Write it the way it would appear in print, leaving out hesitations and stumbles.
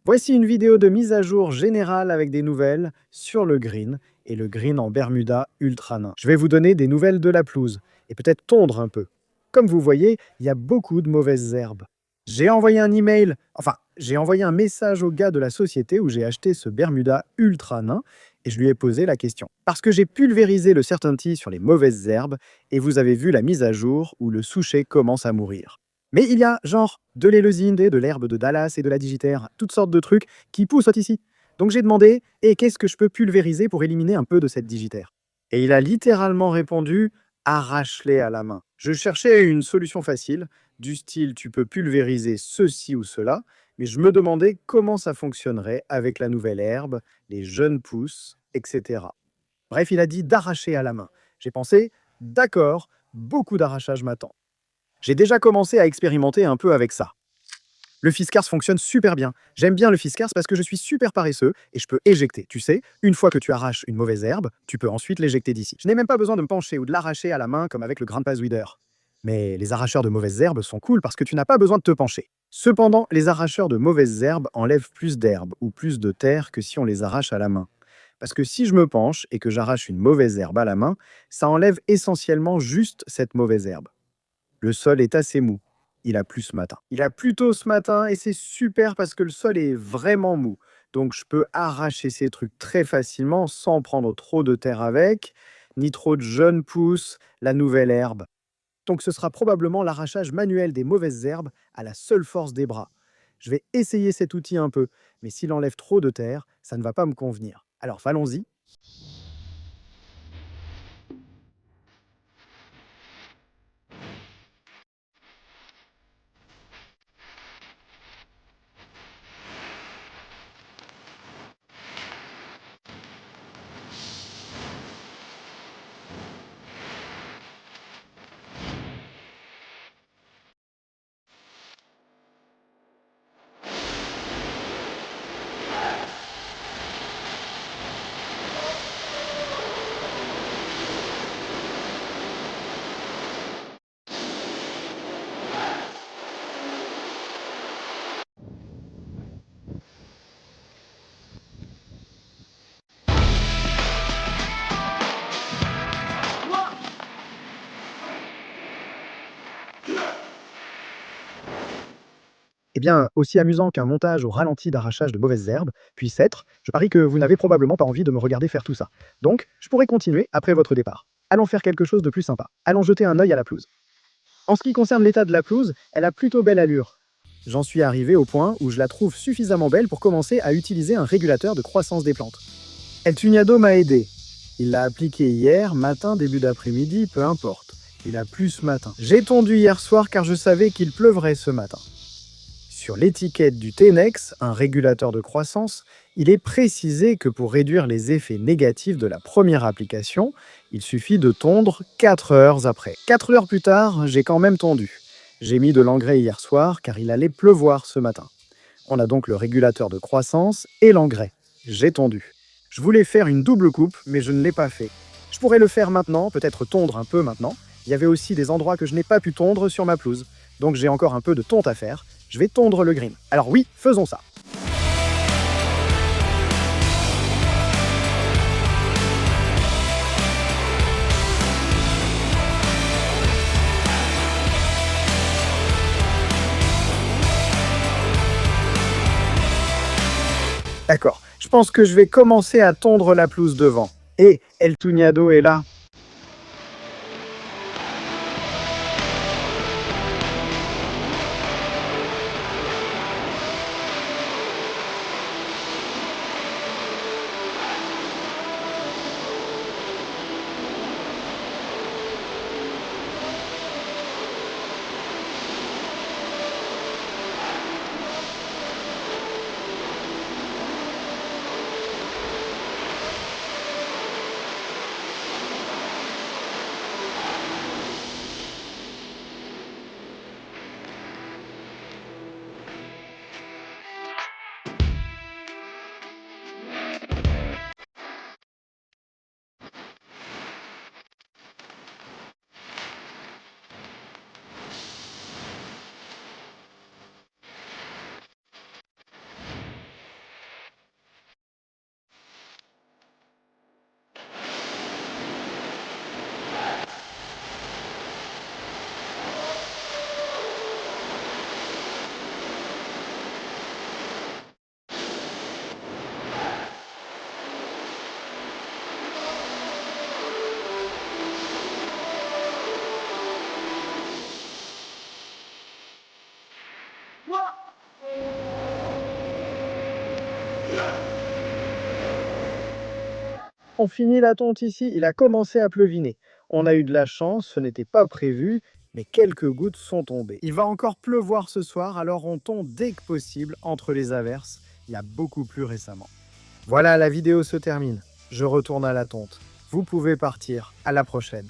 Voici une vidéo de mise à jour générale avec des nouvelles sur le green et le green en Bermuda ultra nain. Je vais vous donner des nouvelles de la pelouse et peut-être tondre un peu. Comme vous voyez, il y a beaucoup de mauvaises herbes. J'ai envoyé un email, j'ai envoyé un message au gars de la société où j'ai acheté ce Bermuda ultra nain et je lui ai posé la question. Parce que j'ai pulvérisé le Certainty sur les mauvaises herbes et vous avez vu la mise à jour où le souchet commence à mourir. Mais il y a genre de l'éleusis, de l'herbe de Dallas et de la digitaire, toutes sortes de trucs qui poussent ici. Donc j'ai demandé, et qu'est-ce que je peux pulvériser pour éliminer un peu de cette digitaire? Et il a littéralement répondu, arrache-les à la main. Je cherchais une solution facile, du style tu peux pulvériser ceci ou cela, mais je me demandais comment ça fonctionnerait avec la nouvelle herbe, les jeunes pousses, etc. Bref, il a dit d'arracher à la main. J'ai pensé, d'accord, beaucoup d'arrachage m'attend. J'ai déjà commencé à expérimenter un peu avec ça. Le Fiskars fonctionne super bien. J'aime bien le Fiskars parce que je suis super paresseux et je peux éjecter. Tu sais, une fois que tu arraches une mauvaise herbe, tu peux ensuite l'éjecter d'ici. Je n'ai même pas besoin de me pencher ou de l'arracher à la main comme avec le Grandpa's Weeder. Mais les arracheurs de mauvaises herbes sont cool parce que tu n'as pas besoin de te pencher. Cependant, les arracheurs de mauvaises herbes enlèvent plus d'herbe ou plus de terre que si on les arrache à la main. Parce que si je me penche et que j'arrache une mauvaise herbe à la main, ça enlève essentiellement juste cette mauvaise herbe. Le sol est assez mou. Il a plu ce matin. Il a plu tôt ce matin et c'est super parce que le sol est vraiment mou. Donc je peux arracher ces trucs très facilement sans prendre trop de terre avec, ni trop de jeunes pousses, la nouvelle herbe. Donc ce sera probablement l'arrachage manuel des mauvaises herbes à la seule force des bras. Je vais essayer cet outil un peu, mais s'il enlève trop de terre, ça ne va pas me convenir. Alors allons-y. Eh bien, aussi amusant qu'un montage au ralenti d'arrachage de mauvaises herbes puisse être, je parie que vous n'avez probablement pas envie de me regarder faire tout ça. Donc, je pourrais continuer après votre départ. Allons faire quelque chose de plus sympa. Allons jeter un œil à la pelouse. En ce qui concerne l'état de la pelouse, elle a plutôt belle allure. J'en suis arrivé au point où je la trouve suffisamment belle pour commencer à utiliser un régulateur de croissance des plantes. El Tugnado m'a aidé. Il l'a appliqué hier, matin, début d'après-midi, peu importe. Il a plu ce matin. J'ai tondu hier soir car je savais qu'il pleuvrait ce matin. Sur l'étiquette du Tenex, un régulateur de croissance, il est précisé que pour réduire les effets négatifs de la première application, il suffit de tondre 4 heures après. 4 heures plus tard, j'ai quand même tondu. J'ai mis de l'engrais hier soir car il allait pleuvoir ce matin. On a donc le régulateur de croissance et l'engrais. J'ai tondu. Je voulais faire une double coupe, mais je ne l'ai pas fait. Je pourrais le faire maintenant, peut-être tondre un peu maintenant. Il y avait aussi des endroits que je n'ai pas pu tondre sur ma pelouse. Donc j'ai encore un peu de tonte à faire. Je vais tondre le green. Alors oui, faisons ça. D'accord, je pense que je vais commencer à tondre la pelouse devant. Et El Tugnado est là. On finit la tonte ici, il a commencé à pleuviner. On a eu de la chance, ce n'était pas prévu, mais quelques gouttes sont tombées. Il va encore pleuvoir ce soir, alors on tombe dès que possible entre les averses. Il y a beaucoup plus récemment. Voilà, la vidéo se termine. Je retourne à la tonte. Vous pouvez partir. À la prochaine.